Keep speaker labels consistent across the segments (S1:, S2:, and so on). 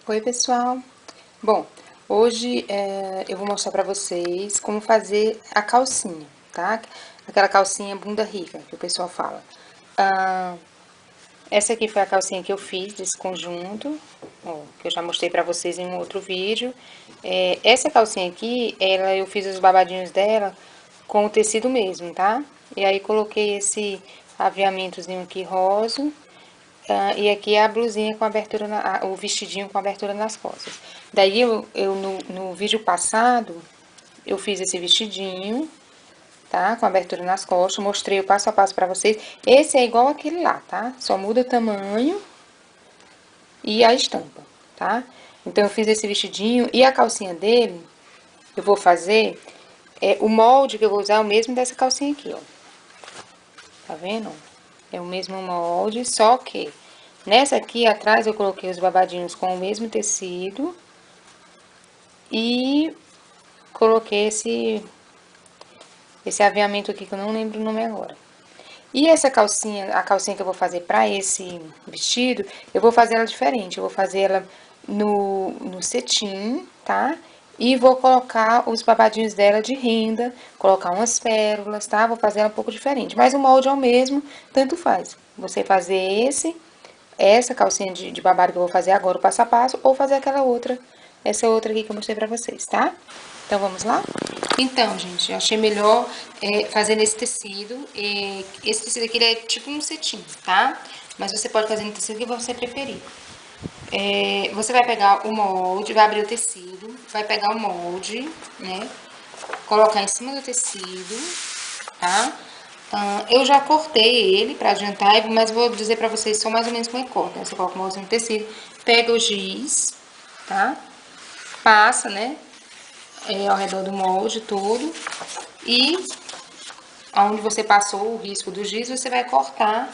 S1: Oi, pessoal! Bom, hoje eu vou mostrar pra vocês como fazer a calcinha, tá? Aquela calcinha bunda rica, que o pessoal fala. Essa aqui foi a calcinha que eu fiz desse conjunto, ó, que eu já mostrei pra vocês em um outro vídeo. Essa calcinha aqui, eu fiz os babadinhos dela com o tecido mesmo, tá? E aí coloquei esse aviamentozinho aqui rosa. E aqui é a blusinha com abertura, o vestidinho com abertura nas costas. Daí no vídeo passado, eu fiz esse vestidinho, tá? Com abertura nas costas, mostrei o passo a passo pra vocês. Esse é igual aquele lá, tá? Só muda o tamanho e a estampa, tá? Então, eu fiz esse vestidinho e a calcinha dele, eu vou fazer, o molde que eu vou usar é o mesmo dessa calcinha aqui, ó. Tá vendo? É o mesmo molde, só que nessa aqui atrás eu coloquei os babadinhos com o mesmo tecido e coloquei esse aviamento aqui que eu não lembro o nome agora. E essa calcinha, a calcinha que eu vou fazer pra esse vestido, eu vou fazer ela diferente. Eu vou fazer ela no cetim, tá? E vou colocar os babadinhos dela de renda, colocar umas pérolas, tá? Vou fazer ela um pouco diferente. Mas o molde é o mesmo, tanto faz. Você fazer essa calcinha de babado que eu vou fazer agora, o passo a passo, ou fazer aquela outra, essa outra aqui que eu mostrei pra vocês, tá? Então, vamos lá? Então, gente, eu achei melhor fazer nesse tecido. Esse tecido aqui, ele é tipo um cetim, tá? Mas você pode fazer no tecido que você preferir. Você vai pegar o molde, vai abrir o tecido, vai pegar o molde, né? Colocar em cima do tecido, tá? Eu já cortei ele pra adiantar, mas vou dizer pra vocês só mais ou menos como é que corta. Você coloca o molde no tecido, pega o giz, tá? Passa, né? Ao redor do molde todo. E onde você passou o risco do giz, você vai cortar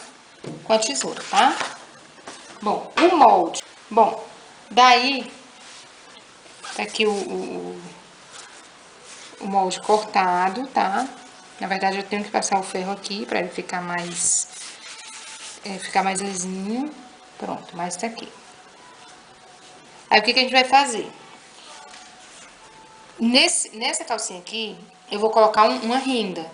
S1: com a tesoura, tá? Bom, o molde. Bom, daí, tá aqui o molde cortado, tá? Na verdade, eu tenho que passar o ferro aqui pra ele ficar mais lisinho. Pronto, mas tá aqui. Aí, o que a gente vai fazer? Nessa calcinha aqui, eu vou colocar uma renda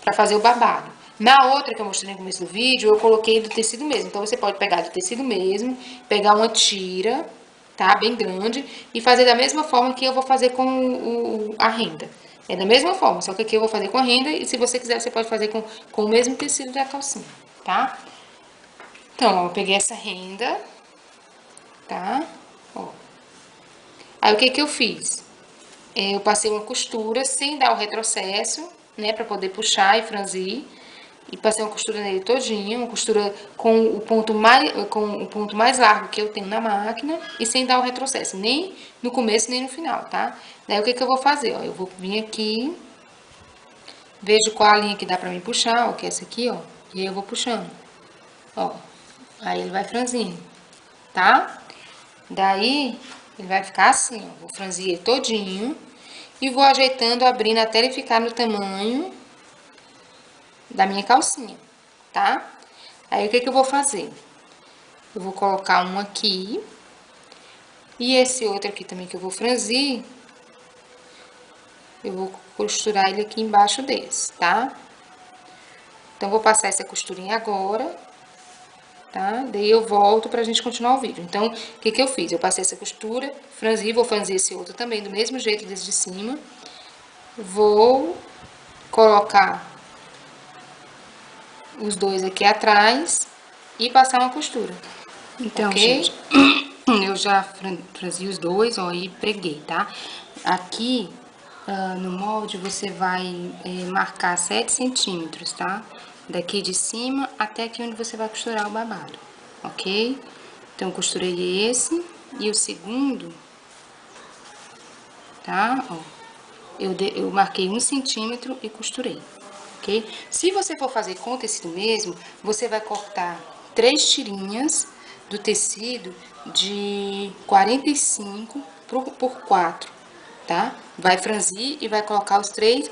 S1: pra fazer o babado. Na outra que eu mostrei no começo do vídeo, eu coloquei do tecido mesmo. Então, você pode pegar do tecido mesmo, pegar uma tira, tá? Bem grande, e fazer da mesma forma que eu vou fazer com a renda. É da mesma forma, só que aqui eu vou fazer com a renda, e se você quiser, você pode fazer com o mesmo tecido da calcinha, tá? Então, ó, eu peguei essa renda, tá? Ó. Aí, o que eu fiz? Eu passei uma costura sem dar o retrocesso, né, pra poder puxar e franzir. E passei uma costura nele todinho, uma costura com o ponto mais largo que eu tenho na máquina e sem dar o retrocesso, nem no começo nem no final, tá? Daí o que eu vou fazer, ó, eu vou vir aqui, vejo qual a linha que dá pra mim puxar, ó, que é essa aqui, ó, e aí eu vou puxando, ó, aí ele vai franzindo, tá? Daí ele vai ficar assim, ó, vou franzir ele todinho e vou ajeitando, abrindo até ele ficar no tamanho da minha calcinha, tá? Aí, o que eu vou fazer? Eu vou colocar um aqui. E esse outro aqui também que eu vou franzir, eu vou costurar ele aqui embaixo desse, tá? Então, vou passar essa costurinha agora, tá? Daí, eu volto pra gente continuar o vídeo. Então, o que eu fiz? Eu passei essa costura, franzi, vou franzir esse outro também do mesmo jeito desse de cima. Vou colocar os dois aqui atrás e passar uma costura. Então, okay? Gente, eu já franzi os dois, ó, e preguei, tá? Aqui, no molde, você vai marcar 7 centímetros, tá? Daqui de cima até aqui onde você vai costurar o babado, ok? Então, eu costurei esse e o segundo, tá? Ó, eu marquei 1 centímetro e costurei, ok? Se você for fazer com tecido mesmo, você vai cortar 3 tirinhas do tecido de 45 por 4, tá? Vai franzir e vai colocar os 3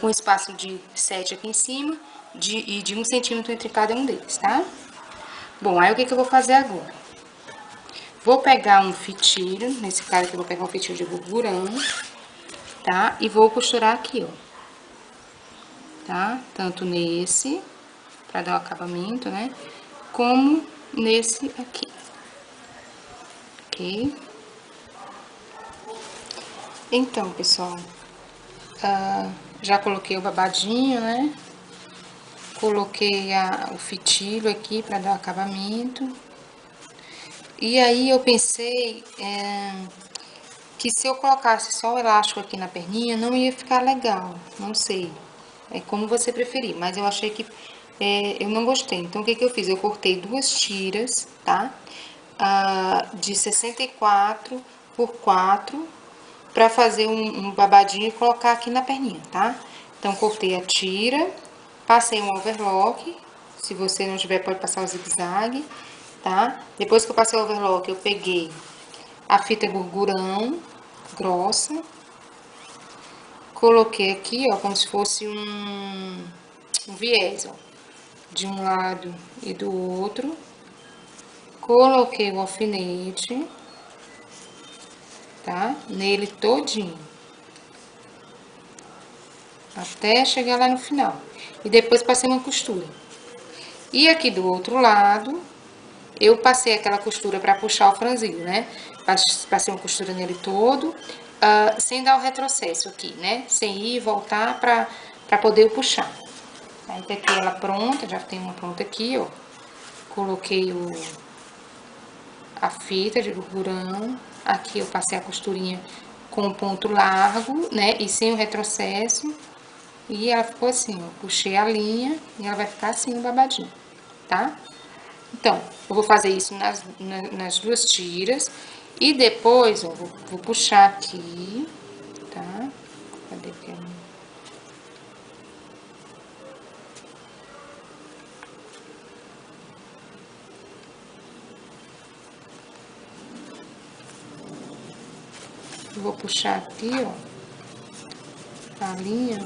S1: com espaço de 7 aqui em cima e de 1 centímetro entre cada um deles, tá? Bom, aí o que eu vou fazer agora? Vou pegar um fitilho, nesse caso aqui eu vou pegar um fitilho de gurgurão, tá? E vou costurar aqui, ó. Tá? Tanto nesse, pra dar o acabamento, né? Como nesse aqui. Ok? Então, pessoal, já coloquei o babadinho, né? Coloquei o fitilho aqui pra dar o acabamento. E aí eu pensei que se eu colocasse só o elástico aqui na perninha, não ia ficar legal, não sei. É como você preferir, mas eu achei que eu não gostei. Então, o que que eu fiz? Eu cortei 2 tiras, tá? De 64 por 4, pra fazer um babadinho e colocar aqui na perninha, tá? Então, cortei a tira, passei um overlock, se você não tiver, pode passar o zigue-zague, tá? Depois que eu passei o overlock, eu peguei a fita gurgurão grossa, coloquei aqui, ó, como se fosse um viés, ó, de um lado e do outro. Coloquei o alfinete, tá? Nele todinho. Até chegar lá no final. E depois passei uma costura. E aqui do outro lado, eu passei aquela costura pra puxar o franzino, né? Passei uma costura nele todo, sem dar o retrocesso aqui, né? Sem ir e voltar pra poder puxar. Aí tá aqui ela pronta, já tem uma pronta aqui, ó. Coloquei a fita de gurgurão. Aqui eu passei a costurinha com o ponto largo, né? E sem o retrocesso. E ela ficou assim, ó. Puxei a linha e ela vai ficar assim, o babadinho, tá? Então, eu vou fazer isso nas 2 tiras. E depois, ó, vou puxar aqui, tá? Cadê que é? Eu vou puxar aqui, ó, a linha.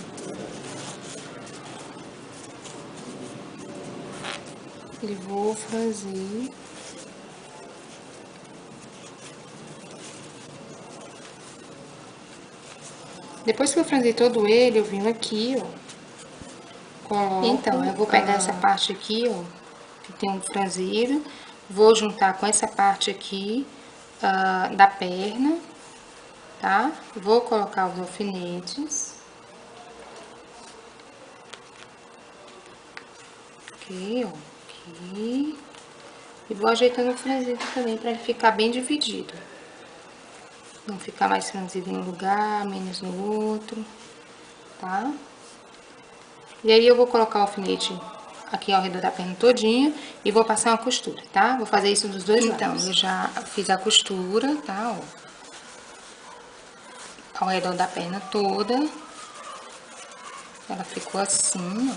S1: E vou franzir. Depois que eu franzi todo ele, eu venho aqui, ó. Coloco. Então, eu vou pegar essa parte aqui, ó, que tem um franzido. Vou juntar com essa parte aqui da perna, tá? Vou colocar os alfinetes. Aqui, ó. Aqui. E vou ajeitando o franzido também pra ele ficar bem dividido. Não ficar mais franzido em um lugar, menos no outro, tá? E aí eu vou colocar o alfinete aqui ao redor da perna todinha e vou passar uma costura, tá? Vou fazer isso dos dois lados. Então, eu já fiz a costura, tá? Ó. Ao redor da perna toda. Ela ficou assim, ó.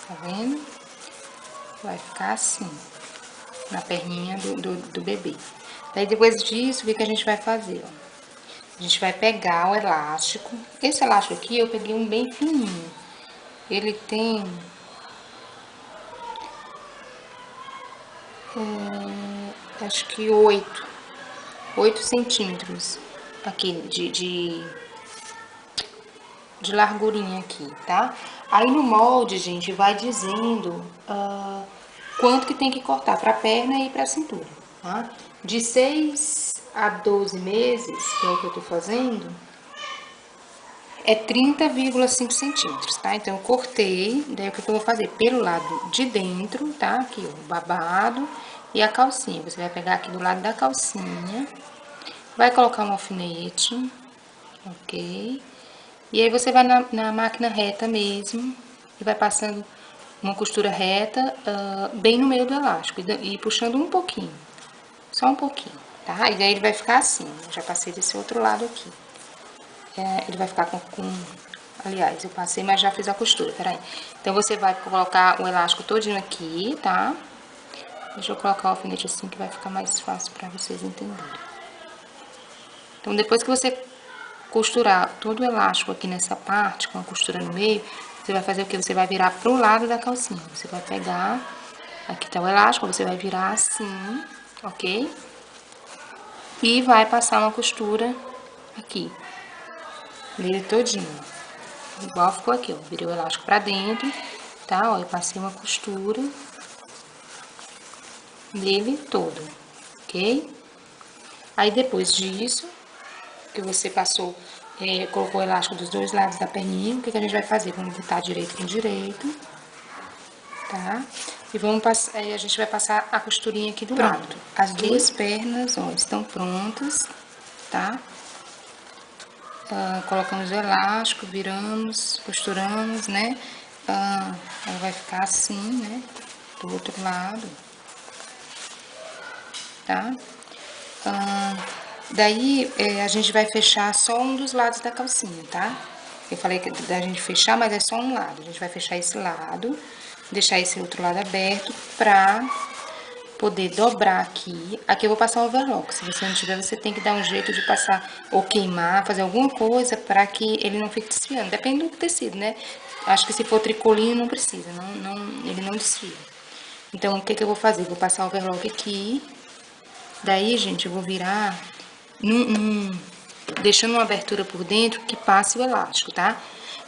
S1: Tá vendo? Vai ficar assim, na perninha do bebê. Daí, depois disso, o que que a gente vai fazer, ó? A gente vai pegar o elástico. Esse elástico aqui, eu peguei um bem fininho. Ele tem... acho que 8 centímetros aqui de largurinha aqui, tá? Aí no molde, gente, vai dizendo quanto que tem que cortar pra perna e pra cintura, tá? De 6 a 12 meses, que é o que eu tô fazendo, é 30,5 centímetros, tá? Então, eu cortei, daí o que eu vou fazer? Pelo lado de dentro, tá? Aqui, ó, o babado e a calcinha. Você vai pegar aqui do lado da calcinha, vai colocar um alfinete, ok? E aí, você vai na máquina reta mesmo e vai passando uma costura reta bem no meio do elástico e puxando um pouquinho, só um pouquinho, tá? E daí ele vai ficar assim, eu já passei desse outro lado aqui. Ele vai ficar aliás, eu passei, mas já fiz a costura, peraí. Então, você vai colocar o elástico todinho aqui, tá? Deixa eu colocar o alfinete assim, que vai ficar mais fácil pra vocês entenderem. Então, depois que você costurar todo o elástico aqui nessa parte, com a costura no meio, você vai fazer o que? Você vai virar pro lado da calcinha. Você vai pegar Aqui tá o elástico, você vai virar assim, ok? E vai passar uma costura aqui, nele todinho. Igual ficou aqui, ó. Virei o elástico pra dentro, tá? Ó, eu passei uma costura nele todo, ok? Aí depois disso, que você passou, colocou o elástico dos dois lados da perninha, o que a gente vai fazer? Vamos botar direito com direito, tá? E vamos passar, aí a gente vai passar a costurinha aqui do lado. As duas pernas, ó, estão prontas, tá? Colocamos o elástico, viramos, costuramos, né? Ela vai ficar assim, né? Do outro lado, tá? Daí, a gente vai fechar só um dos lados da calcinha, tá? Eu falei que da gente fechar, mas é só um lado. A gente vai fechar esse lado, deixar esse outro lado aberto pra poder dobrar aqui. Aqui eu vou passar overlock. Se você não tiver, você tem que dar um jeito de passar ou queimar, fazer alguma coisa para que ele não fique desfiando. Depende do tecido, né? Acho que se for tricolinho não precisa, ele não desfia. Então, o que que eu vou fazer? Vou passar overlock aqui. Daí, gente, eu vou virar deixando uma abertura por dentro que passe o elástico, tá?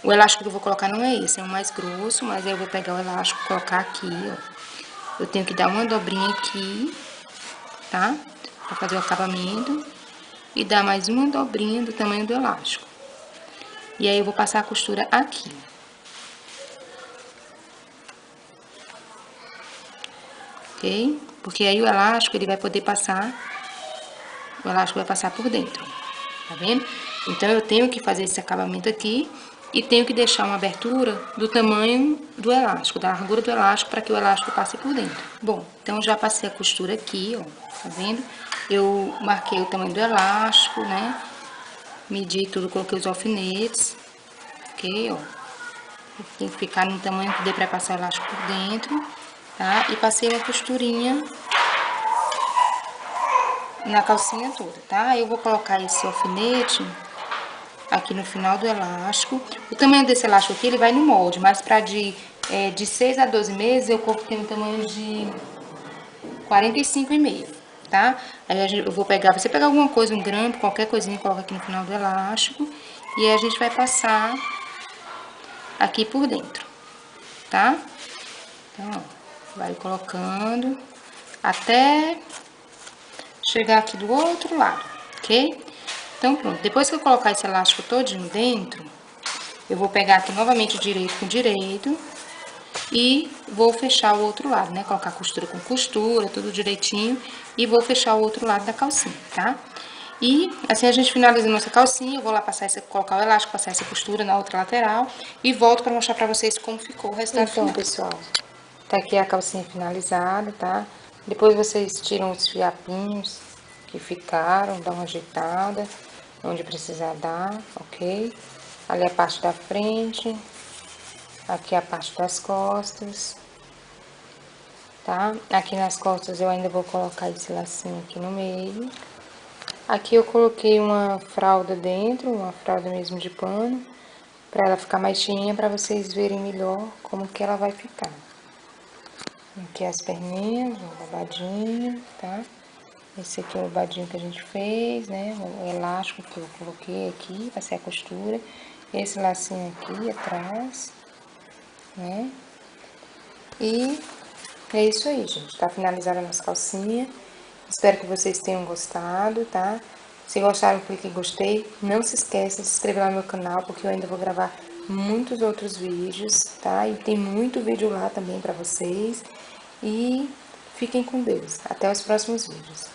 S1: O elástico que eu vou colocar não é esse, é um mais grosso, mas aí eu vou pegar o elástico e colocar aqui, ó. Eu tenho que dar uma dobrinha aqui, tá? Pra fazer o acabamento. E dar mais uma dobrinha do tamanho do elástico. E aí, eu vou passar a costura aqui. Ok? Porque aí o elástico, ele vai poder passar... O elástico vai passar por dentro. Tá vendo? Então, eu tenho que fazer esse acabamento aqui. E tenho que deixar uma abertura do tamanho do elástico, da largura do elástico, para que o elástico passe por dentro. Bom, então já passei a costura aqui, ó, tá vendo? Eu marquei o tamanho do elástico, né? Medi tudo, coloquei os alfinetes, ok, ó. Tem que ficar no tamanho que dê pra passar o elástico por dentro, tá? E passei uma costurinha na calcinha toda, tá? Eu vou colocar esse alfinete aqui no final do elástico. O tamanho desse elástico aqui, ele vai no molde, mas pra de 6 a 12 meses, eu coloquei no tamanho de 45,5, tá? Aí eu vou pegar, você pega alguma coisa, um grampo, qualquer coisinha, coloca aqui no final do elástico. E aí a gente vai passar aqui por dentro, tá? Então, ó, vai colocando até chegar aqui do outro lado, ok? Então, pronto. Depois que eu colocar esse elástico todinho dentro, eu vou pegar aqui novamente direito com direito e vou fechar o outro lado, né? Colocar costura com costura, tudo direitinho, e vou fechar o outro lado da calcinha, tá? E assim a gente finaliza a nossa calcinha. Eu vou lá colocar o elástico, passar essa costura na outra lateral e volto pra mostrar pra vocês como ficou o resultado final. Então, pessoal, tá aqui a calcinha finalizada, tá? Depois vocês tiram os fiapinhos que ficaram, dá uma ajeitada onde precisar dar, ok? Ali a parte da frente, aqui a parte das costas, tá? Aqui nas costas eu ainda vou colocar esse lacinho aqui no meio. Aqui eu coloquei uma fralda dentro, uma fralda mesmo de pano, pra ela ficar mais cheinha, pra vocês verem melhor como que ela vai ficar. Aqui as perninhas, o babadinho, tá? Esse aqui é o babadinho que a gente fez, né? O elástico que eu coloquei aqui, passei a costura. Esse lacinho aqui atrás, né? E é isso aí, gente. Tá finalizada a nossa calcinha. Espero que vocês tenham gostado, tá? Se gostaram, clique em gostei. Não se esqueça de se inscrever lá no meu canal, porque eu ainda vou gravar muitos outros vídeos, tá? E tem muito vídeo lá também pra vocês. E fiquem com Deus. Até os próximos vídeos.